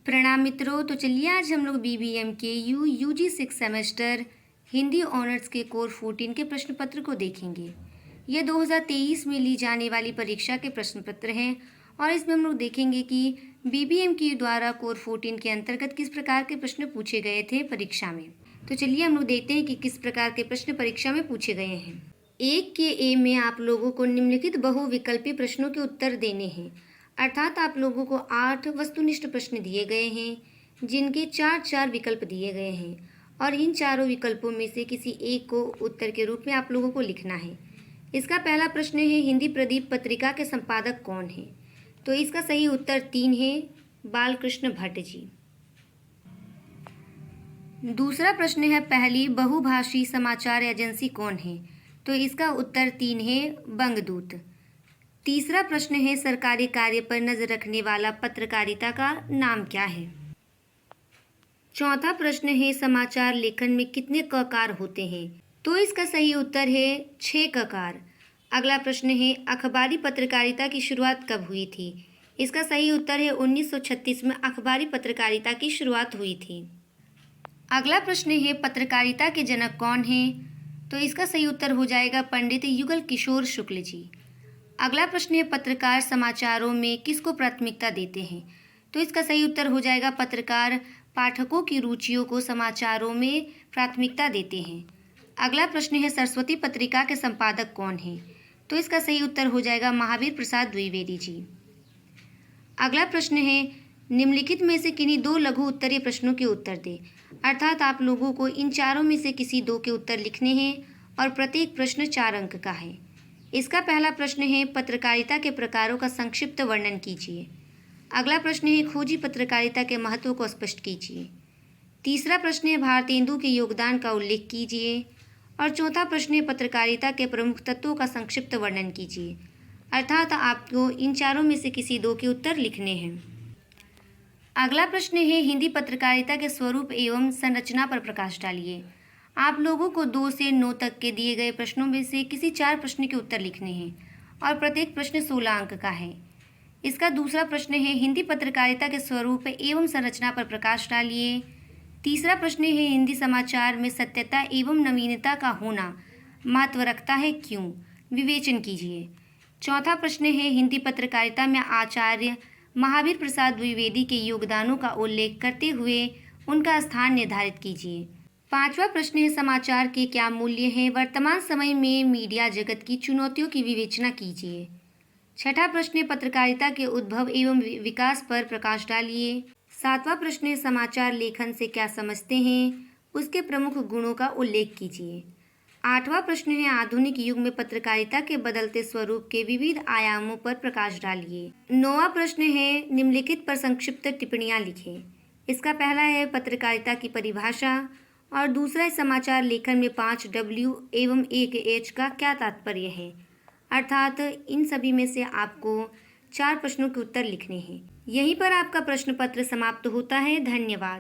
प्रणाम मित्रों। तो चलिए आज हम लोग बीबीएम के यूजी 6 सेमेस्टर हिंदी ऑनर्स के कोर 14 के प्रश्न पत्र को देखेंगे। ये 2023 में ली जाने वाली परीक्षा के प्रश्न पत्र हैं और इसमें हम लोग देखेंगे कि बीबीएम के द्वारा कोर 14 के अंतर्गत किस प्रकार के प्रश्न पूछे गए थे परीक्षा में। तो चलिए हम लोग देखते हैं कि किस प्रकार के प्रश्न परीक्षा में पूछे गए हैं। 1 के ए में आप लोगों को निम्नलिखित बहुविकल्पी प्रश्नों के उत्तर देने हैं। अर्थात आप लोगों को 8 वस्तुनिष्ठ प्रश्न दिए गए हैं जिनके 4 विकल्प दिए गए हैं और इन चारों विकल्पों में से किसी एक को उत्तर के रूप में आप लोगों को लिखना है। इसका पहला प्रश्न है, हिंदी प्रदीप पत्रिका के संपादक कौन है? तो इसका सही उत्तर 3 है, बालकृष्ण भट्ट जी। दूसरा प्रश्न है, पहली बहुभाषी समाचार एजेंसी कौन है? तो इसका उत्तर 3 है, बंगदूत। तीसरा प्रश्न है, सरकारी कार्य पर नजर रखने वाला पत्रकारिता का नाम क्या है? चौथा प्रश्न है, समाचार लेखन में कितने ककार होते हैं? तो इसका सही उत्तर है 6 ककार। अगला प्रश्न है, अखबारी पत्रकारिता की शुरुआत कब हुई थी? इसका सही उत्तर है 1936 में अखबारी पत्रकारिता की शुरुआत हुई थी। अगला प्रश्न है, पत्रकारिता के जनक कौन है? तो इसका सही उत्तर हो जाएगा पंडित युगल किशोर शुक्ल जी। अगला प्रश्न है, पत्रकार समाचारों में किसको प्राथमिकता देते हैं? तो इसका सही उत्तर हो जाएगा पत्रकार पाठकों की रुचियों को समाचारों में प्राथमिकता देते हैं। अगला प्रश्न है, सरस्वती पत्रिका के संपादक कौन है? तो इसका सही उत्तर हो जाएगा महावीर प्रसाद द्विवेदी जी। अगला प्रश्न है, निम्नलिखित में से किन्हीं 2 लघु उत्तरीय प्रश्नों के उत्तर दें। अर्थात आप लोगों को इन चारों में से किसी 2 के उत्तर लिखने हैं और प्रत्येक प्रश्न 4 अंक का है। इसका पहला प्रश्न है, पत्रकारिता के प्रकारों का संक्षिप्त वर्णन कीजिए। अगला प्रश्न है, खोजी पत्रकारिता के महत्व को स्पष्ट कीजिए। तीसरा प्रश्न है, भारतेंदु के योगदान का उल्लेख कीजिए। और चौथा प्रश्न है, पत्रकारिता के प्रमुख तत्वों का संक्षिप्त वर्णन कीजिए। अर्थात आपको इन चारों में से किसी 2 के उत्तर लिखने हैं। अगला प्रश्न है, हिंदी पत्रकारिता के स्वरूप एवं संरचना पर प्रकाश डालिए। आप लोगों को 2 से 9 तक के दिए गए प्रश्नों में से किसी 4 प्रश्न के उत्तर लिखने हैं और प्रत्येक प्रश्न 16 अंक का है। इसका दूसरा प्रश्न है, हिंदी पत्रकारिता के स्वरूप एवं संरचना पर प्रकाश डालिए। तीसरा प्रश्न है, हिंदी समाचार में सत्यता एवं नवीनता का होना महत्व रखता है, क्यों? विवेचन कीजिए। चौथा प्रश्न है, हिंदी पत्रकारिता में आचार्य महावीर प्रसाद द्विवेदी के योगदानों का उल्लेख करते हुए उनका स्थान निर्धारित कीजिए। पांचवा प्रश्न है, समाचार के क्या मूल्य हैं? वर्तमान समय में मीडिया जगत की चुनौतियों की विवेचना कीजिए। छठा प्रश्न है, पत्रकारिता के उद्भव एवं विकास पर प्रकाश डालिए। सातवां प्रश्न है, समाचार लेखन से क्या समझते हैं? उसके प्रमुख गुणों का उल्लेख कीजिए। आठवां प्रश्न है, आधुनिक युग में पत्रकारिता के बदलते स्वरूप के विविध आयामों पर प्रकाश डालिए। नौवां प्रश्न है, निम्नलिखित पर संक्षिप्त टिप्पणियां लिखें। इसका पहला है, पत्रकारिता की परिभाषा और दूसरा है, समाचार लेखन में 5 W एवं 1 H का क्या तात्पर्य है। अर्थात इन सभी में से आपको 4 प्रश्नों के उत्तर लिखने हैं। यहीं पर आपका प्रश्न पत्र समाप्त होता है। धन्यवाद।